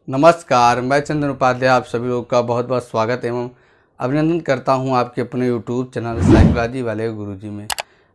नमस्कार, मैं चंदन उपाध्याय आप सभी लोग का बहुत बहुत स्वागत एवं अभिनंदन करता हूं आपके अपने YouTube चैनल साइकोलॉजी वाले गुरुजी में।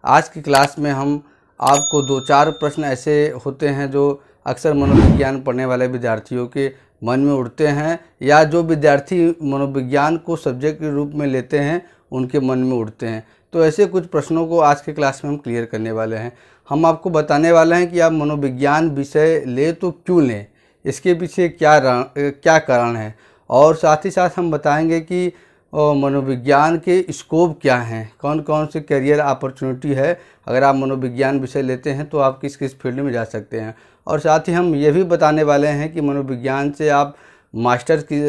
आज की क्लास में हम आपको 2-4 प्रश्न ऐसे होते हैं जो अक्सर मनोविज्ञान पढ़ने वाले विद्यार्थियों के मन में उठते हैं या जो विद्यार्थी मनोविज्ञान को सब्जेक्ट के रूप में लेते हैं उनके मन में उठते हैं। तो ऐसे कुछ प्रश्नों को आज के क्लास में हम क्लियर करने वाले हैं। हम आपको बताने वाले हैं कि आप मनोविज्ञान विषय ले तो क्यों लें, इसके पीछे क्या कारण है, और साथ ही साथ हम बताएंगे कि मनोविज्ञान के स्कोप क्या हैं, कौन कौन से करियर अपॉर्चुनिटी है। अगर आप मनोविज्ञान विषय लेते हैं तो आप किस किस फील्ड में जा सकते हैं। और साथ ही हम ये भी बताने वाले हैं कि मनोविज्ञान से आप मास्टर्स की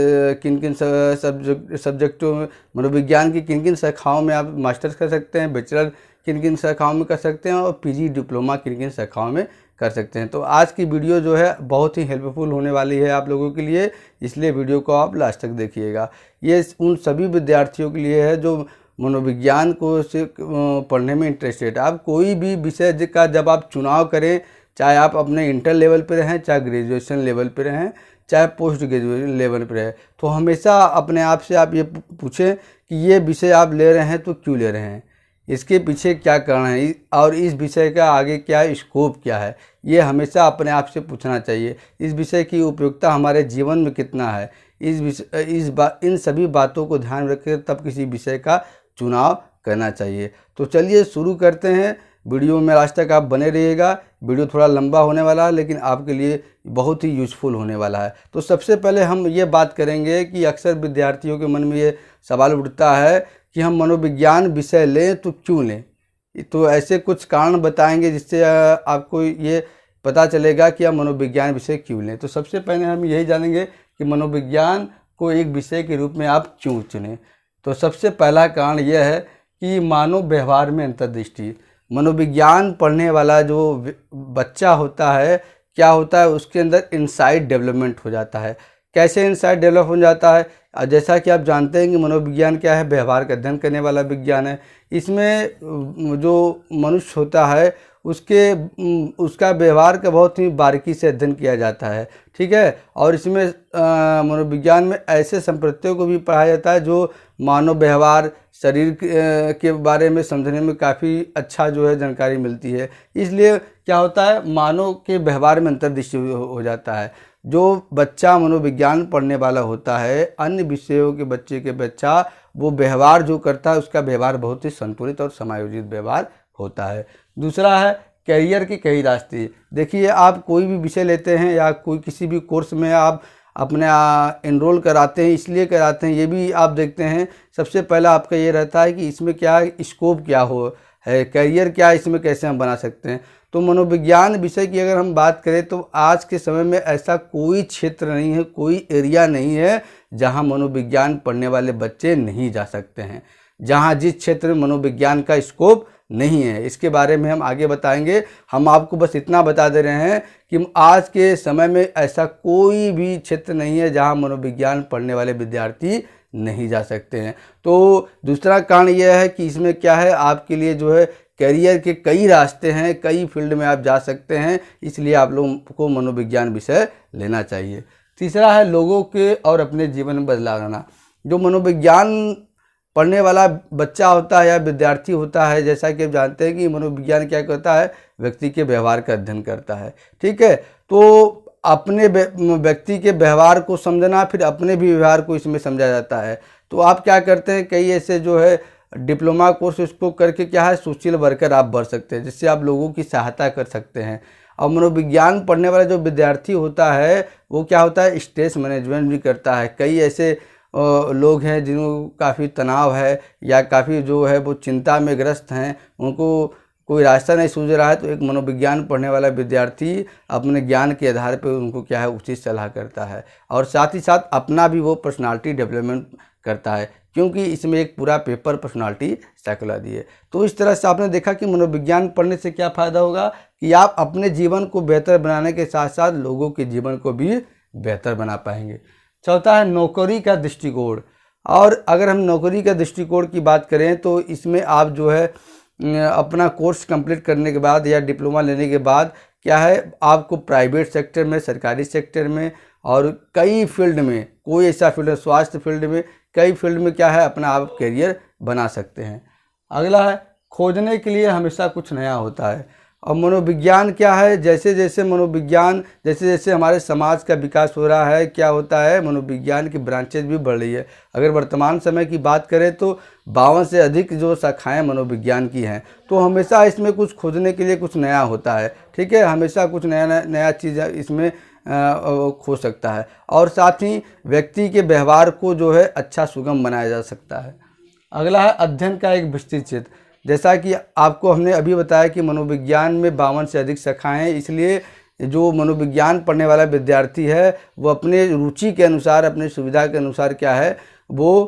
किन किन सब्जेक्टों में, मनोविज्ञान की किन किन शाखाओं में आप मास्टर्स कर सकते हैं, बैचलर किन किन शाखाओं में कर सकते हैं और पीजी डिप्लोमा किन किन शाखाओं में कर सकते हैं। तो आज की वीडियो जो है बहुत ही हेल्पफुल होने वाली है आप लोगों के लिए, इसलिए वीडियो को आप लास्ट तक देखिएगा। ये उन सभी विद्यार्थियों के लिए है जो मनोविज्ञान को से पढ़ने में इंटरेस्टेड। आप कोई भी विषय का जब आप चुनाव करें, चाहे आप अपने इंटर लेवल पर रहें, चाहे ग्रेजुएशन लेवल पर रहें, चाहे पोस्ट ग्रेजुएशन लेवल पर रहें, तो हमेशा अपने आप से आप ये पूछें कि ये विषय आप ले रहे हैं तो क्यों ले रहे हैं, इसके पीछे क्या कारण है और इस विषय का आगे क्या स्कोप क्या है। ये हमेशा अपने आप से पूछना चाहिए। इस विषय की उपयोगिता हमारे जीवन में कितना है, इन सभी बातों को ध्यान रखकर तब किसी विषय का चुनाव करना चाहिए। तो चलिए शुरू करते हैं। वीडियो में लास्ट तक आप बने रहिएगा। वीडियो थोड़ा लंबा होने वाला है लेकिन आपके लिए बहुत ही यूज़फुल होने वाला है। तो सबसे पहले हम ये बात करेंगे कि अक्सर विद्यार्थियों के मन में ये सवाल उठता है कि हम मनोविज्ञान विषय लें तो क्यों लें। तो ऐसे कुछ कारण बताएंगे जिससे आपको ये पता चलेगा कि आप मनोविज्ञान विषय क्यों लें। तो सबसे पहले हम यही जानेंगे कि मनोविज्ञान को एक विषय के रूप में आप क्यों चुनें। तो सबसे पहला कारण यह है कि मानव व्यवहार में अंतर्दृष्टि। मनोविज्ञान पढ़ने वाला जो बच्चा होता है, क्या होता है, उसके अंदर इंसाइट डेवलपमेंट हो जाता है। कैसे इंसाइट डेवलप हो जाता है? जैसा कि आप जानते हैं कि मनोविज्ञान क्या है, व्यवहार का अध्ययन करने वाला विज्ञान है। इसमें जो मनुष्य होता है उसका व्यवहार का बहुत ही बारीकी से अध्ययन किया जाता है, ठीक है। और इसमें मनोविज्ञान में ऐसे संप्रत्यों को भी पढ़ाया जाता है जो मानव व्यवहार, शरीर के बारे में समझने में काफ़ी अच्छा जो है जानकारी मिलती है। इसलिए क्या होता है, मानव के व्यवहार में अंतर्दृष्टि हो जाता है। जो बच्चा मनोविज्ञान पढ़ने वाला होता है, अन्य विषयों के बच्चा वो व्यवहार जो करता है उसका व्यवहार बहुत ही संतुलित और समायोजित व्यवहार होता है। दूसरा है करियर के कई रास्ते। देखिए, आप कोई भी विषय लेते हैं या कोई किसी भी कोर्स में आप अपने एनरोल कराते हैं, इसलिए कराते हैं, ये भी आप देखते हैं। सबसे पहला आपका ये रहता है कि इसमें क्या स्कोप क्या हो है, करियर क्या इसमें कैसे हम बना सकते हैं। तो मनोविज्ञान विषय की अगर हम बात करें तो आज के समय में ऐसा कोई क्षेत्र नहीं है, कोई एरिया नहीं है जहां मनोविज्ञान पढ़ने वाले बच्चे नहीं जा सकते हैं, जहां जिस क्षेत्र में मनोविज्ञान का स्कोप नहीं है। इसके बारे में हम आगे बताएंगे। हम आपको बस इतना बता दे रहे हैं कि आज के समय में ऐसा कोई भी क्षेत्र नहीं है जहां मनोविज्ञान पढ़ने वाले विद्यार्थी नहीं जा सकते हैं। तो दूसरा कारण यह है कि इसमें क्या है, आपके लिए जो है करियर के कई रास्ते हैं, कई फील्ड में आप जा सकते हैं, इसलिए आप लोगों को मनोविज्ञान विषय लेना चाहिए। तीसरा है लोगों के और अपने जीवन में बदलाव लाना। जो मनोविज्ञान पढ़ने वाला बच्चा होता है या विद्यार्थी होता है, जैसा कि आप जानते हैं कि मनोविज्ञान क्या करता है, व्यक्ति के व्यवहार का अध्ययन करता है, ठीक है। तो अपने व्यक्ति के व्यवहार को समझना, फिर अपने भी व्यवहार को इसमें समझा जाता है। तो आप क्या करते हैं, कई ऐसे जो है डिप्लोमा कोर्स इसको करके क्या है, सोशल वर्कर आप बढ़ सकते हैं, जिससे आप लोगों की सहायता कर सकते हैं। और मनोविज्ञान पढ़ने वाला जो विद्यार्थी होता है वो क्या होता है, स्ट्रेस मैनेजमेंट भी करता है। कई ऐसे लोग हैं जिनको काफ़ी तनाव है या काफ़ी जो है वो चिंता में ग्रस्त हैं, उनको कोई रास्ता नहीं सूझ रहा है, तो एक मनोविज्ञान पढ़ने वाला विद्यार्थी अपने ज्ञान के आधार पर उनको क्या है उचित सलाह करता है और साथ ही साथ अपना भी वो पर्सनालिटी डेवलपमेंट करता है, क्योंकि इसमें एक पूरा पेपर पर्सनालिटी साइकोलॉजी है। तो इस तरह से आपने देखा कि मनोविज्ञान पढ़ने से क्या फ़ायदा होगा कि आप अपने जीवन को बेहतर बनाने के साथ साथ लोगों के जीवन को भी बेहतर बना पाएंगे। चौथा है नौकरी का दृष्टिकोण। और अगर हम नौकरी का दृष्टिकोण की बात करें तो इसमें आप जो है अपना कोर्स कंप्लीट करने के बाद या डिप्लोमा लेने के बाद क्या है, आपको प्राइवेट सेक्टर में, सरकारी सेक्टर में और कई फील्ड में, कोई ऐसा फील्ड है, स्वास्थ्य फील्ड में, कई फील्ड में क्या है अपना आप करियर बना सकते हैं। अगला है खोजने के लिए हमेशा कुछ नया होता है। और मनोविज्ञान क्या है, जैसे जैसे मनोविज्ञान, जैसे जैसे हमारे समाज का विकास हो रहा है, क्या होता है मनोविज्ञान की ब्रांचेज भी बढ़ रही है। अगर वर्तमान समय की बात करें तो 52 से अधिक जो शाखाएं मनोविज्ञान की हैं, तो हमेशा इसमें कुछ खोजने के लिए कुछ नया होता है। ठीक है, हमेशा कुछ नया चीज़ इसमें खो सकता है। और साथ ही व्यक्ति के व्यवहार को जो है अच्छा सुगम बनाया जा सकता है। अगला है अध्ययन का एक विस्तृत क्षेत्र। जैसा कि आपको हमने अभी बताया कि मनोविज्ञान में 52 से अधिक शाखाएं हैं, इसलिए जो मनोविज्ञान पढ़ने वाला विद्यार्थी है वो अपने रुचि के अनुसार, अपने सुविधा के अनुसार क्या है वो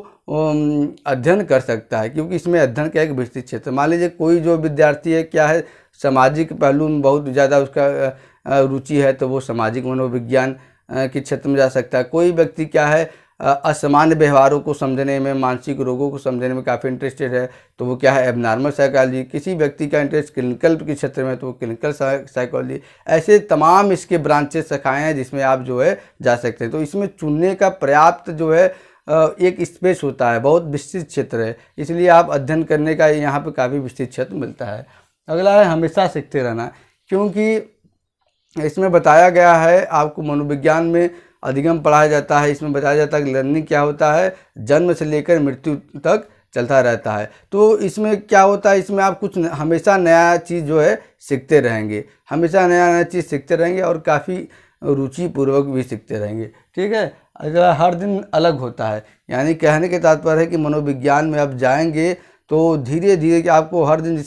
अध्ययन कर सकता है, क्योंकि इसमें अध्ययन का एक विस्तृत क्षेत्र। मान लीजिए कोई जो विद्यार्थी है क्या है सामाजिक पहलू में बहुत ज़्यादा उसका रुचि है, तो वो सामाजिक मनोविज्ञान के क्षेत्र में जा सकता है। कोई व्यक्ति क्या है असामान्य व्यवहारों को समझने में, मानसिक रोगों को समझने में काफ़ी इंटरेस्टेड है, तो वो क्या है एबनॉर्मल साइकोलॉजी। किसी व्यक्ति का इंटरेस्ट क्लिनिकल के क्षेत्र में, तो वो क्लिनिकल साइकोलॉजी। ऐसे तमाम इसके ब्रांचेस शाखाएँ हैं जिसमें आप जो है जा सकते हैं। तो इसमें चुनने का पर्याप्त जो है एक स्पेस होता है, बहुत विस्तृत क्षेत्र है, इसलिए आप अध्ययन करने का यहाँ पे काफ़ी विस्तृत क्षेत्र मिलता है। अगला है हमेशा सीखते रहना, क्योंकि इसमें बताया गया है आपको मनोविज्ञान में अधिगम पढ़ाया जाता है। इसमें बताया जाता है कि लर्निंग क्या होता है, जन्म से लेकर मृत्यु तक चलता रहता है। तो इसमें क्या होता है, इसमें आप कुछ हमेशा नया चीज़ जो है सीखते रहेंगे, हमेशा नया चीज़ सीखते रहेंगे और काफ़ी रुचिपूर्वक भी सीखते रहेंगे। ठीक है, अगला हर दिन अलग होता है, यानी कहने के तात्पर्य है कि मनोविज्ञान में आप जाएंगे तो धीरे धीरे कि आपको हर दिन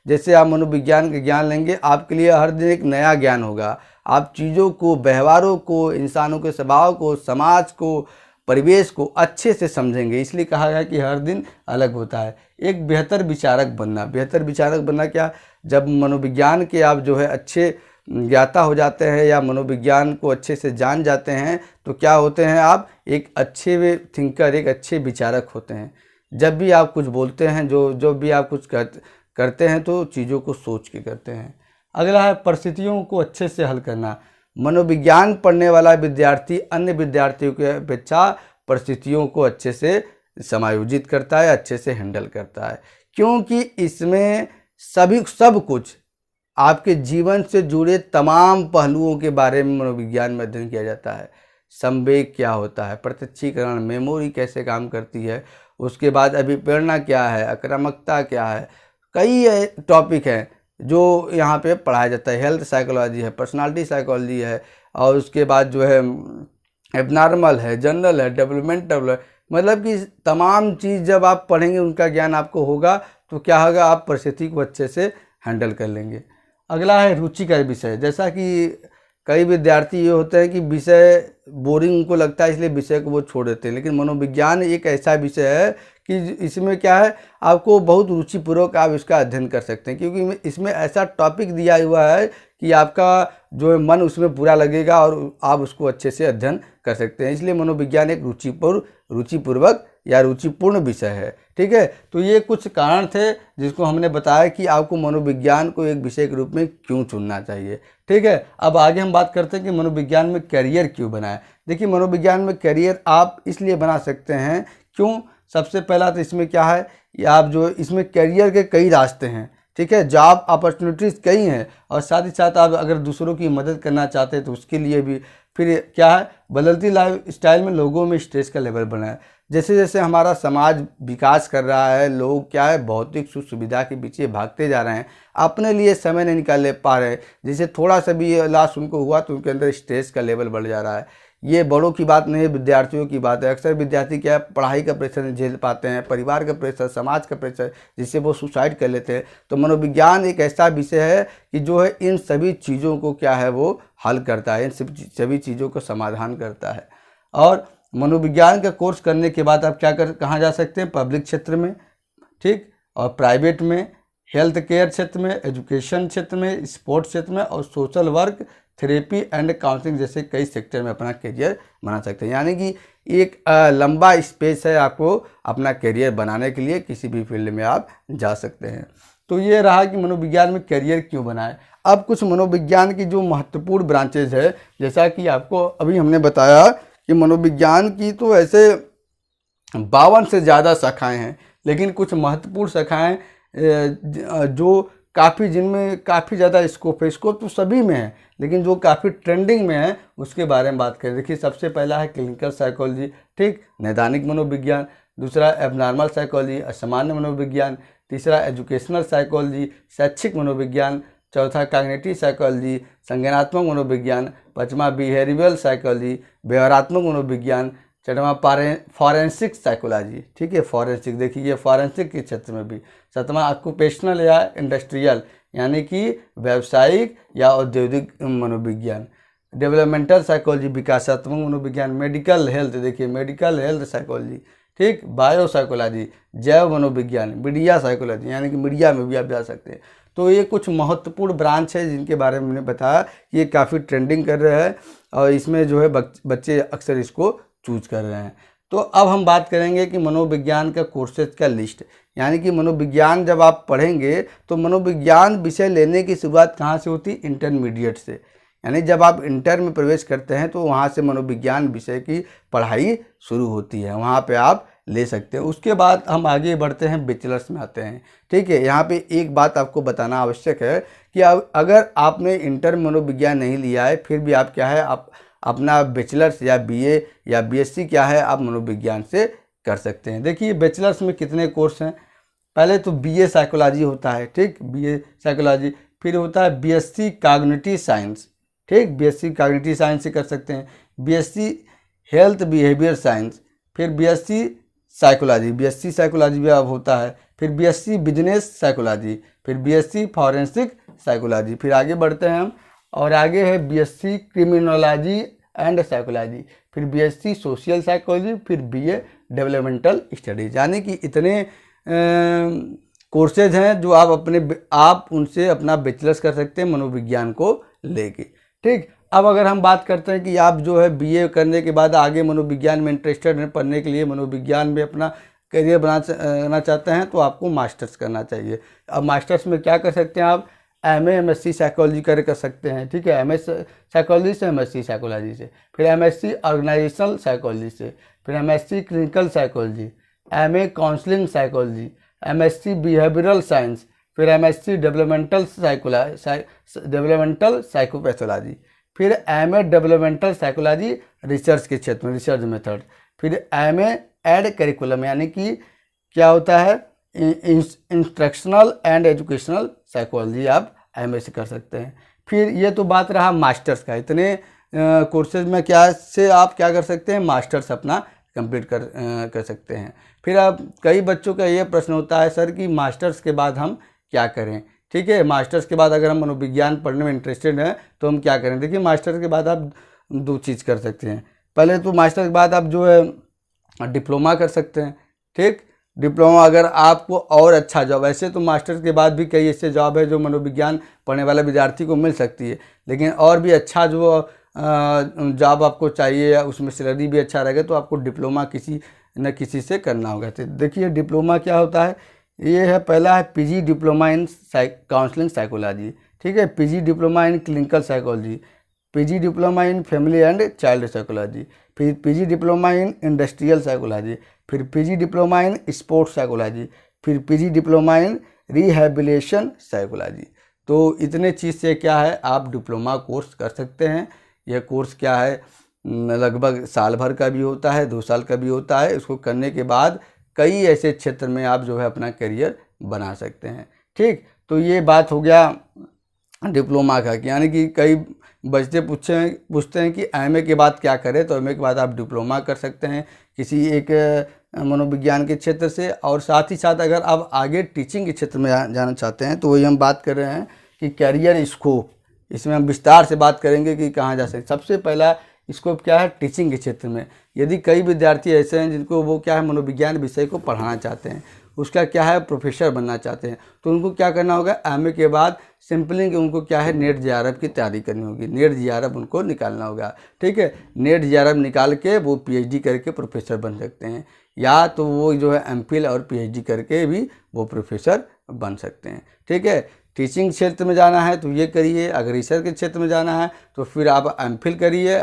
जैसे आप मनोविज्ञान का ज्ञान लेंगे, आपके लिए हर दिन एक नया ज्ञान होगा। आप चीज़ों को, व्यवहारों को, इंसानों के स्वभाव को, समाज को, परिवेश को अच्छे से समझेंगे, इसलिए कहा गया कि हर दिन अलग होता है। एक बेहतर विचारक बनना, बेहतर विचारक बनना क्या, जब मनोविज्ञान के आप जो है अच्छे ज्ञाता हो जाते हैं या मनोविज्ञान को अच्छे से जान जाते हैं, तो क्या होते हैं आप एक अच्छे थिंकर, एक अच्छे विचारक होते हैं। जब भी आप कुछ बोलते हैं, जो भी आप कुछ करते हैं तो चीज़ों को सोच के करते हैं। अगला है परिस्थितियों को अच्छे से हल करना। मनोविज्ञान पढ़ने वाला विद्यार्थी अन्य विद्यार्थियों की अपेक्षा परिस्थितियों को अच्छे से समायोजित करता है, अच्छे से हैंडल करता है, क्योंकि इसमें सब कुछ आपके जीवन से जुड़े तमाम पहलुओं के बारे में मनोविज्ञान में अध्ययन किया जाता है। संवेग क्या होता है, प्रत्यक्षीकरण, मेमोरी कैसे काम करती है, उसके बाद अभिप्रेरणा क्या है, आक्रामकता क्या है, कई टॉपिक हैं जो यहाँ पे पढ़ाया जाता है। हेल्थ साइकोलॉजी है, पर्सनालिटी साइकोलॉजी है, और उसके बाद जो है एबनॉर्मल है, जनरल है, डेवलपमेंटल है। मतलब कि तमाम चीज़ जब आप पढ़ेंगे, उनका ज्ञान आपको होगा, तो क्या होगा आप परिस्थिति को अच्छे से हैंडल कर लेंगे। अगला है रुचि का विषय। जैसा कि कई विद्यार्थी ये होते हैं कि विषय बोरिंग उनको लगता है, इसलिए विषय को वो छोड़ देते हैं, लेकिन मनोविज्ञान एक ऐसा विषय है कि इसमें क्या है आपको बहुत रुचिपूर्वक आप इसका अध्ययन कर सकते हैं, क्योंकि इसमें ऐसा टॉपिक दिया हुआ है कि आपका जो है मन उसमें पूरा लगेगा और आप उसको अच्छे से अध्ययन कर सकते हैं। इसलिए मनोविज्ञान एक रुचिपूर्वक या रुचिपूर्ण विषय है। ठीक है, तो ये कुछ कारण थे जिसको हमने बताया कि आपको मनोविज्ञान को एक विषय के रूप में क्यों चुनना चाहिए। ठीक है, अब आगे हम बात करते हैं कि मनोविज्ञान में करियर क्यों बनाएं। देखिए, मनोविज्ञान में करियर आप इसलिए बना सकते हैं, क्यों, सबसे पहला तो इसमें क्या है, या आप जो इसमें करियर के कई रास्ते हैं। ठीक है, जॉब अपॉर्चुनिटीज़ कई हैं, और साथ ही साथ आप अगर दूसरों की मदद करना चाहते हैं तो उसके लिए भी। फिर क्या है, बदलती लाइफ स्टाइल में लोगों में स्ट्रेस का लेवल बढ़ा है। जैसे जैसे हमारा समाज विकास कर रहा है, लोग क्या है भौतिक सुख सुविधा के पीछे भागते जा रहे हैं, अपने लिए समय नहीं निकाल पा रहे हैं। जैसे थोड़ा सा भी लॉस उनको हुआ तो उनके अंदर स्ट्रेस का लेवल बढ़ जा रहा है। ये बड़ों की बात नहीं है, विद्यार्थियों की बात है। अक्सर विद्यार्थी क्या है पढ़ाई का प्रेशर नहीं झेल पाते हैं, परिवार का प्रेशर, समाज का प्रेशर, जिससे वो सुसाइड कर लेते हैं। तो मनोविज्ञान एक ऐसा विषय है कि जो है इन सभी चीज़ों को क्या है वो हल करता है, इन सभी चीज़ों का समाधान करता है। और मनोविज्ञान का कोर्स करने के बाद आप कहाँ जा सकते हैं, पब्लिक क्षेत्र में, ठीक, और प्राइवेट में, हेल्थ केयर क्षेत्र में, एजुकेशन क्षेत्र में, स्पोर्ट्स क्षेत्र में, और social work, therapy and counselling जैसे कई सेक्टर में अपना करियर बना सकते हैं। यानी कि एक लंबा स्पेस है आपको अपना करियर बनाने के लिए, किसी भी फील्ड में आप जा सकते हैं। तो ये रहा कि मनोविज्ञान में करियर क्यों बनाएं। अब कुछ मनोविज्ञान की जो महत्वपूर्ण ब्रांचेज है, जैसा कि आपको अभी हमने बताया कि मनोविज्ञान की तो ऐसे 52 से ज़्यादा शाखाएं हैं, लेकिन कुछ महत्वपूर्ण शाखाएं जो काफ़ी जिनमें काफ़ी ज़्यादा स्कोप तो सभी में है, लेकिन जो काफ़ी ट्रेंडिंग में है उसके बारे में बात करें। देखिए, सबसे पहला है क्लिनिकल साइकोलॉजी, ठीक, नैदानिक मनोविज्ञान। दूसरा एबनॉर्मल साइकोलॉजी, असामान्य मनोविज्ञान। तीसरा एजुकेशनल साइकोलॉजी, शैक्षिक मनोविज्ञान। चौथा कॉग्निटिव साइकोलॉजी, संज्ञानात्मक मनोविज्ञान। पाँचवा बिहेवियरल साइकोलॉजी, व्यवहारात्मक मनोविज्ञान। छठवां फॉरेंसिक साइकोलॉजी, ठीक है, फॉरेंसिक, देखिए ये फॉरेंसिक के क्षेत्र में भी। सातवां ऑक्यूपेशनल या इंडस्ट्रियल, यानी कि व्यावसायिक या औद्योगिक मनोविज्ञान। डेवलपमेंटल साइकोलॉजी, विकासात्मक मनोविज्ञान। मेडिकल हेल्थ, देखिए मेडिकल हेल्थ साइकोलॉजी, ठीक, बायो साइकोलॉजी, जैव मनोविज्ञान। मीडिया साइकोलॉजी, यानी कि मीडिया में भी आप जा सकते हैं। तो ये कुछ महत्वपूर्ण ब्रांच है जिनके बारे में मैंने बताया कि ये काफ़ी ट्रेंडिंग कर रहा है और इसमें जो है बच्चे अक्सर इसको चूज कर रहे हैं। तो अब हम बात करेंगे कि मनोविज्ञान का कोर्सेज का लिस्ट, यानी कि मनोविज्ञान जब आप पढ़ेंगे तो मनोविज्ञान विषय लेने की शुरुआत कहाँ से होती है? इंटरमीडिएट से, यानी जब आप इंटर में प्रवेश करते हैं तो वहाँ से मनोविज्ञान विषय की पढ़ाई शुरू होती है, वहाँ पे आप ले सकते हैं। उसके बाद हम आगे बढ़ते हैं, बैचलर्स में आते हैं, ठीक है। यहाँ पे एक बात आपको बताना आवश्यक है कि अगर आपने इंटर मनोविज्ञान नहीं लिया है फिर भी आप क्या है, आप अपना बैचलर्स या बीए या बीएससी क्या है आप मनोविज्ञान से कर सकते हैं। देखिए बैचलर्स में कितने कोर्स हैं। पहले तो बीए साइकोलॉजी होता है, ठीक, बीए साइकोलॉजी। फिर होता है बीएससी कॉग्निटिव साइंस, ठीक, बीएससी कॉग्निटिव साइंस से कर सकते हैं। बीएससी हेल्थ बिहेवियर साइंस, फिर बीएससी साइकोलॉजी, बीएससी साइकोलॉजी भी अब होता है। फिर बीएससी बिजनेस साइकोलॉजी, फिर बीएससी फॉरेंसिक साइकोलॉजी। फिर आगे बढ़ते हैं हम, और आगे है बीएससी क्रिमिनोलॉजी एंड साइकोलॉजी, फिर बीएससी सोशल साइकोलॉजी, फिर बीए डेवलपमेंटल स्टडीज। यानी कि इतने कोर्सेज हैं जो आप उनसे अपना बैचलर्स कर सकते हैं मनोविज्ञान को लेके, ठीक। अब अगर हम बात करते हैं कि आप जो है बीए करने के बाद आगे मनोविज्ञान में इंटरेस्टेड हैं, पढ़ने के लिए मनोविज्ञान में अपना करियर बनाना चाहते हैं, तो आपको मास्टर्स करना चाहिए। अब मास्टर्स में क्या कर सकते हैं आप? एमए एमएससी साइकोलॉजी कर सकते हैं, ठीक है, एमएस साइकोलॉजी से एमएससी साइकोलॉजी से, फिर एमएससी ऑर्गेनाइजेशनल साइकोलॉजी से, फिर MSc clinical psychology, MA counselling psychology, MSc behavioural science, फिर एमएससी डेवलपमेंटल साइकोपैथोलॉजी, फिर एमए डेवलपमेंटल साइकोलॉजी रिसर्च के क्षेत्र में, रिसर्च मेथड, फिर एमए एड करिकुलम, यानी कि क्या होता है, इंस्ट्रक्शनल एंड एजुकेशनल साइकोलॉजी आप एमए से कर सकते हैं। फिर ये तो बात रहा मास्टर्स का, इतने कोर्सेज में क्या से आप क्या कर सकते हैं, मास्टर्स अपना कंप्लीट कर सकते हैं। फिर अब कई बच्चों का ये प्रश्न होता है, सर कि मास्टर्स के बाद हम क्या करें, ठीक है, मास्टर्स के बाद अगर हम मनोविज्ञान पढ़ने में इंटरेस्टेड हैं तो हम क्या करें। देखिए मास्टर्स के बाद आप दो चीज़ कर सकते हैं। पहले तो मास्टर्स के बाद आप जो है डिप्लोमा कर सकते हैं, ठीक, डिप्लोमा अगर आपको और अच्छा जॉब, ऐसे तो मास्टर्स के बाद भी कई ऐसे जॉब है जो मनोविज्ञान पढ़ने वाले विद्यार्थी को मिल सकती है, लेकिन और भी अच्छा जो जॉब आपको चाहिए या उसमें सैलरी भी अच्छा रहेगा तो आपको डिप्लोमा किसी न किसी से करना होगा। तो देखिए डिप्लोमा क्या होता है, ये है, पहला है PG diploma in counselling psychology, ठीक है, PG diploma in clinical psychology, PG diploma in family and child psychology, फिर PG diploma in industrial psychology, फिर PG diploma in sports psychology, फिर PG diploma in rehabilitation psychology. तो इतने चीज़ से क्या है आप डिप्लोमा कोर्स कर सकते हैं। यह कोर्स क्या है, लगभग साल भर का भी होता है, 2 साल का भी होता है। इसको करने के बाद कई ऐसे क्षेत्र में आप जो है अपना करियर बना सकते हैं, ठीक। तो ये बात हो गया डिप्लोमा का, यानी कि कई बच्चे पूछते हैं कि एमए के बाद क्या करें, तो एमए के बाद आप डिप्लोमा कर सकते हैं किसी एक मनोविज्ञान के क्षेत्र से। और साथ ही साथ अगर आप आगे टीचिंग के क्षेत्र में जाना चाहते हैं तो वही हम बात कर रहे हैं कि करियर स्कोप, इसमें हम विस्तार से बात करेंगे कि कहाँ जा सकते। सबसे पहला स्कोप क्या है, टीचिंग के क्षेत्र में। यदि कई विद्यार्थी ऐसे हैं जिनको वो क्या है मनोविज्ञान विषय को पढ़ाना चाहते हैं, उसका क्या है प्रोफेसर बनना चाहते हैं, तो उनको क्या करना होगा, एमए के बाद सिंपली उनको क्या है नेट जेआरएफ की तैयारी करनी होगी, नेट जेआरएफ उनको निकालना होगा, ठीक है। नेट जेआरएफ निकाल के वो पीएचडी करके प्रोफेसर बन सकते हैं, या तो वो जो है एमफिल और पीएचडी करके भी वो प्रोफेसर बन सकते हैं, ठीक है। टीचिंग क्षेत्र में जाना है तो ये करिए, अगर रिसर्च के क्षेत्र में जाना है तो फिर आप एमफिल करिए,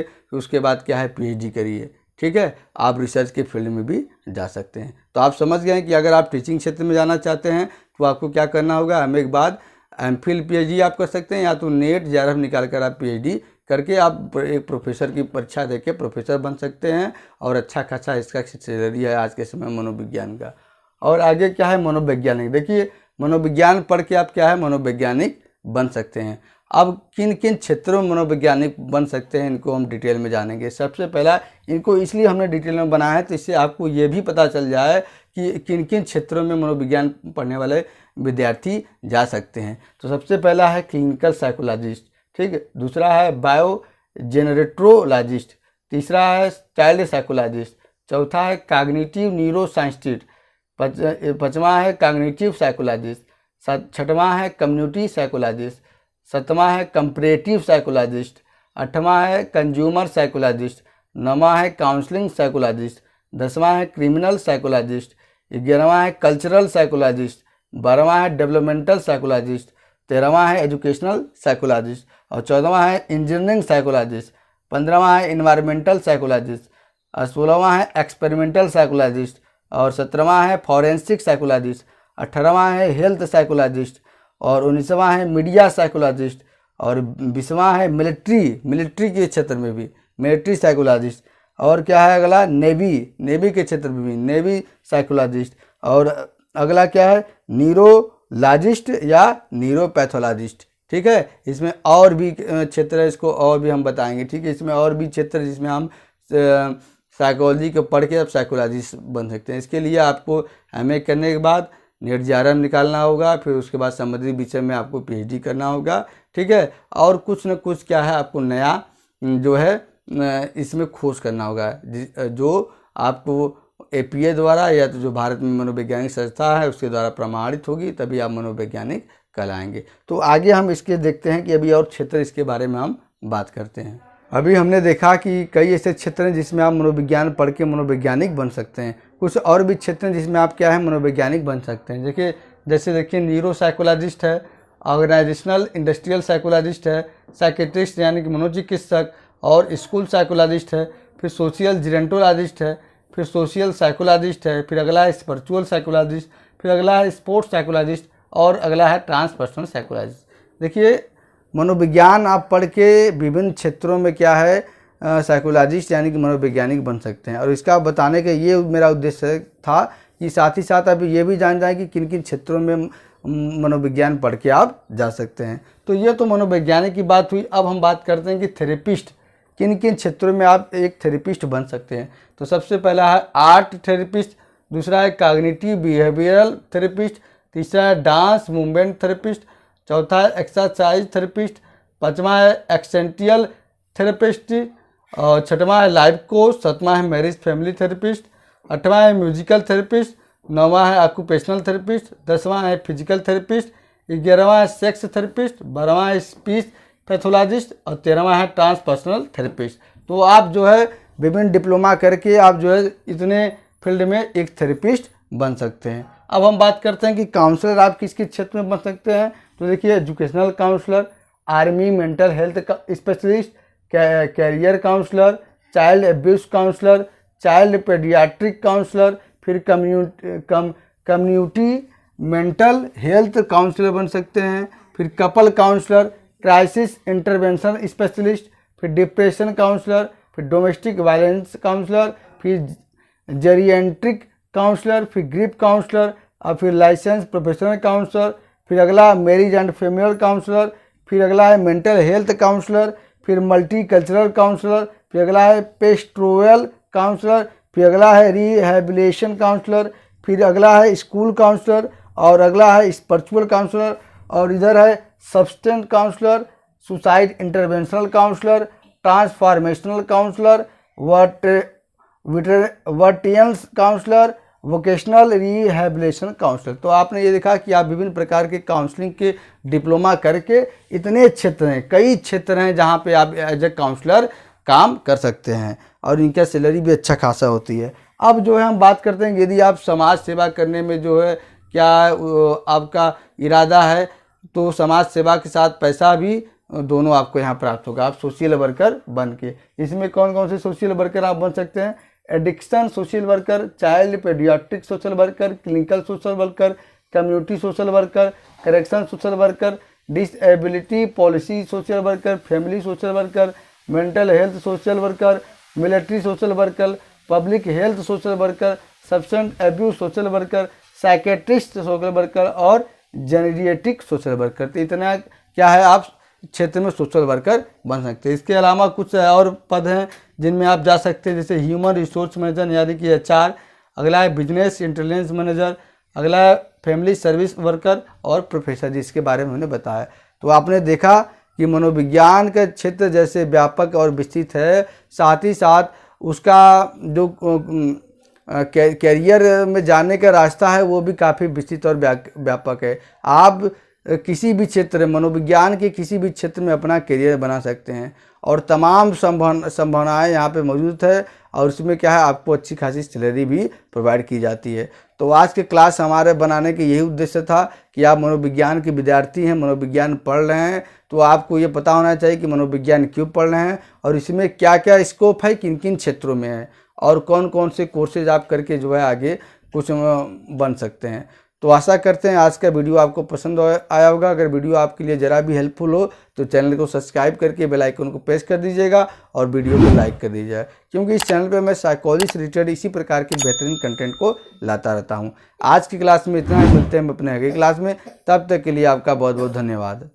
फिर उसके बाद क्या है पीएचडी करिए। ठीक है, आप रिसर्च के फील्ड में भी जा सकते हैं। तो आप समझ गए कि अगर आप टीचिंग क्षेत्र में जाना चाहते हैं तो आपको क्या करना होगा, एमए के बाद एमफिल पीएचडी आप कर सकते हैं, या तो नेट जेआरएफ निकाल कर आप पीएचडी करके आप एक प्रोफेसर की परीक्षा देके प्रोफेसर बन सकते हैं, और अच्छा खासा इसका सैलरी है आज के समय मनोविज्ञान का। और आगे क्या है मनोवैज्ञानिक, देखिए मनोविज्ञान पढ़ के आप क्या है मनोवैज्ञानिक बन सकते हैं। अब किन किन क्षेत्रों में मनोवैज्ञानिक बन सकते हैं इनको हम डिटेल में जानेंगे। सबसे पहला इनको इसलिए हमने डिटेल में बनाया है तो इससे आपको ये भी पता चल जाए कि किन किन क्षेत्रों में मनोविज्ञान पढ़ने वाले विद्यार्थी जा सकते हैं। तो सबसे पहला है क्लिनिकल साइकोलॉजिस्ट, ठीक है, दूसरा है बायो जेनरेट्रोलॉजिस्ट, तीसरा है चाइल्ड साइकोलॉजिस्ट, चौथा है कॉग्निटिव न्यूरोसाइंटिस्ट, पांचवा है कॉग्निटिव साइकोलॉजिस्ट, छठवां है कम्युनिटी साइकोलॉजिस्ट, सातवां है कंपैरेटिव साइकोलॉजिस्ट, आठवां है कंज्यूमर साइकोलॉजिस्ट, नौवां है काउंसलिंग साइकोलॉजिस्ट, 10वां है क्रिमिनल साइकोलॉजिस्ट, 11वां है कल्चरल साइकोलॉजिस्ट, 12वां है डेवलपमेंटल साइकोलॉजिस्ट, 13वां है एजुकेशनल साइकोलॉजिस्ट, और 14वां है इंजीनियरिंग साइकोलॉजिस्ट, 15वां है इन्वायरमेंटल साइकोलॉजिस्ट, 16वां है एक्सपेरिमेंटल साइकोलॉजिस्ट, और 17वां है फॉरेंसिक साइकोलॉजिस्ट, 18वां है हेल्थ साइकोलॉजिस्ट, और 19वां है मीडिया साइकोलॉजिस्ट, और 20वां है मिलिट्री के क्षेत्र में भी मिलिट्री साइकोलॉजिस्ट, और क्या है अगला नेवी के क्षेत्र में भी नेवी साइकोलॉजिस्ट, और अगला क्या है न्यूरोलॉजिस्ट या न्यूरोपैथोलॉजिस्ट। ठीक है, इसमें और भी क्षेत्र है, इसको और भी हम बताएंगे। ठीक है, इसमें और भी क्षेत्र जिसमें हम साइकोलॉजी को पढ़ के आप साइकोलॉजिस्ट बन सकते हैं। इसके लिए आपको एमए करने के बाद नेट जेआरएफ निकालना होगा, फिर उसके बाद संबंधित विषय में आपको पीएचडी करना होगा। ठीक है, और कुछ न कुछ क्या है आपको नया जो है इसमें खोज करना होगा, जो आपको एपीए द्वारा या तो जो भारत में मनोवैज्ञानिक संस्था है उसके द्वारा प्रमाणित होगी, तभी आप मनोवैज्ञानिक कहलाएंगे। तो आगे हम इसके देखते हैं कि अभी और क्षेत्र इसके बारे में हम बात करते हैं। अभी हमने देखा कि कई ऐसे क्षेत्र हैं जिसमें आप मनोविज्ञान पढ़ के मनोवैज्ञानिक बन सकते हैं। कुछ और भी क्षेत्र हैं जिसमें आप क्या है मनोवैज्ञानिक बन सकते हैं। देखिए न्यूरो साइकोलॉजिस्ट है, ऑर्गेनाइजेशनल इंडस्ट्रियल साइकोलॉजिस्ट है, साइकेट्रिस्ट यानी कि मनोचिकित्सक, और स्कूल साइकोलॉजिस्ट है, फिर सोशियल जेरोंटोलॉजिस्ट है, फिर सोशल साइकोलॉजिस्ट है, फिर अगला है स्पिरिचुअल साइकोलॉजिस्ट, फिर अगला है स्पोर्ट्स साइकोलॉजिस्ट, और अगला है ट्रांसपर्सनल साइकोलॉजिस्ट। देखिए मनोविज्ञान आप पढ़ के विभिन्न क्षेत्रों में क्या है साइकोलॉजिस्ट यानी कि मनोवैज्ञानिक बन सकते हैं। और इसका बताने का ये मेरा उद्देश्य था कि साथ ही साथ आप ये भी जान जाएं कि किन किन क्षेत्रों में मनोविज्ञान पढ़ के आप जा सकते हैं। तो ये तो मनोवैज्ञानिक की बात हुई। अब हम बात करते हैं कि थेरेपिस्ट किन किन क्षेत्रों में आप एक थेरेपिस्ट बन सकते हैं। तो सबसे पहला है आर्ट थेरेपिस्ट, दूसरा है कॉग्निटिव बिहेवियरल थेरेपिस्ट, तीसरा है डांस मूवमेंट थेरेपिस्ट, चौथा है एक्सरसाइज थेरेपिस्ट, पांचवा है एक्सेंटियल थेरेपिस्ट, और छठवां है लाइफ कोच, सातवां है मैरिज फैमिली थेरेपिस्ट, आठवां है म्यूजिकल थेरेपिस्ट, नौवां है ऑक्यूपेशनल थेरेपिस्ट, 10वां है फिजिकल थेरेपिस्ट, 11वां है सेक्स थेरेपिस्ट, 12वां है स्पीच पैथोलॉजिस्ट, और 13वां है ट्रांसपर्सनल थेरेपिस्ट। तो आप जो है विभिन्न डिप्लोमा करके आप जो है इतने फील्ड में एक थेरेपिस्ट बन सकते हैं। अब हम बात करते हैं कि काउंसलर आप किस किस क्षेत्र में बन सकते हैं। तो देखिए educational counsellor, army mental health specialist, career counsellor, child abuse counsellor, child paediatric counsellor, फिर कम्युनिटी मेंटल हेल्थ काउंसलर बन सकते हैं, फिर couple counsellor, crisis intervention specialist, फिर डिप्रेशन काउंसलर, फिर डोमेस्टिक वायलेंस काउंसलर, फिर जेरिएट्रिक काउंसलर, फिर ग्रिप काउंसलर, और फिर लाइसेंस प्रोफेशनल काउंसलर, फिर अगला मैरिज एंड फैमिली काउंसलर, फिर अगला है मेंटल हेल्थ काउंसलर, फिर मल्टी कल्चरल काउंसलर, फिर अगला है पेस्टोरल काउंसलर, फिर अगला है रिहैबिलिटेशन काउंसलर, फिर अगला है स्कूल काउंसलर, और अगला है स्पिरिचुअल काउंसलर, और इधर है substance counsellor, suicide interventional counsellor, transformational counsellor, वर्टियंस काउंसलर, वोकेशनल रिहैबिलिटेशन काउंसलर। तो आपने ये देखा कि आप विभिन्न प्रकार के काउंसलिंग के डिप्लोमा करके इतने क्षेत्र हैं, कई क्षेत्र हैं जहाँ पे आप एज ए काउंसलर काम कर सकते हैं, और इनका सैलरी भी अच्छा खासा होती है। अब जो है हम बात करते हैं यदि आप समाज सेवा करने में जो है क्या आपका इरादा है, तो समाज सेवा के साथ पैसा भी दोनों आपको यहाँ प्राप्त होगा, आप सोशल वर्कर बन के। इसमें कौन कौन से सोशल वर्कर आप बन सकते हैं? Addiction social worker, child paediatric social worker, clinical social worker, community social worker, correction social worker, disability policy social worker, family social worker, mental health social worker, military social worker, public health social worker, substance abuse social worker, psychiatrist social worker और जेनेरिएटिक social worker. तो इतना क्या है, आप क्षेत्र में social worker बन सकते हैं। इसके अलावा कुछ और पद हैं जिनमें आप जा सकते हैं, जैसे ह्यूमन रिसोर्स मैनेजर यानी कि HR, अगला है बिजनेस इंटेलिजेंस मैनेजर, अगला है फैमिली सर्विस वर्कर और प्रोफेसर, जिसके बारे में हमने बताया। तो आपने देखा कि मनोविज्ञान का क्षेत्र जैसे व्यापक और विस्तृत है, साथ ही साथ उसका जो कैरियर में जाने का रास्ता है वो भी काफ़ी विस्तृत और व्यापक है। आप किसी भी क्षेत्र, मनोविज्ञान के किसी भी क्षेत्र में अपना करियर बना सकते हैं और तमाम संभावनाएं यहाँ पे मौजूद है, और उसमें क्या है, आपको अच्छी खासी सैलरी भी प्रोवाइड की जाती है। तो आज के क्लास हमारे बनाने के यही उद्देश्य था कि आप मनोविज्ञान के विद्यार्थी हैं, मनोविज्ञान पढ़ रहे हैं, तो आपको ये पता होना चाहिए कि मनोविज्ञान क्यों पढ़ रहे हैं और इसमें क्या क्या स्कोप है, किन किन क्षेत्रों में है और कौन कौन से कोर्सेज आप करके जो है आगे कुछ बन सकते हैं। तो आशा करते हैं आज का वीडियो आपको पसंद आया होगा। अगर वीडियो आपके लिए ज़रा भी हेल्पफुल हो तो चैनल को सब्सक्राइब करके बेल आइकन को प्रेस कर दीजिएगा और वीडियो को लाइक कर दीजिएगा, क्योंकि इस चैनल पे मैं साइकोलॉजी से रिलेटेड इसी प्रकार के बेहतरीन कंटेंट को लाता रहता हूँ। आज की क्लास में इतना ही, मिलते हैं अपने अगली क्लास में, तब तक के लिए आपका बहुत बहुत धन्यवाद।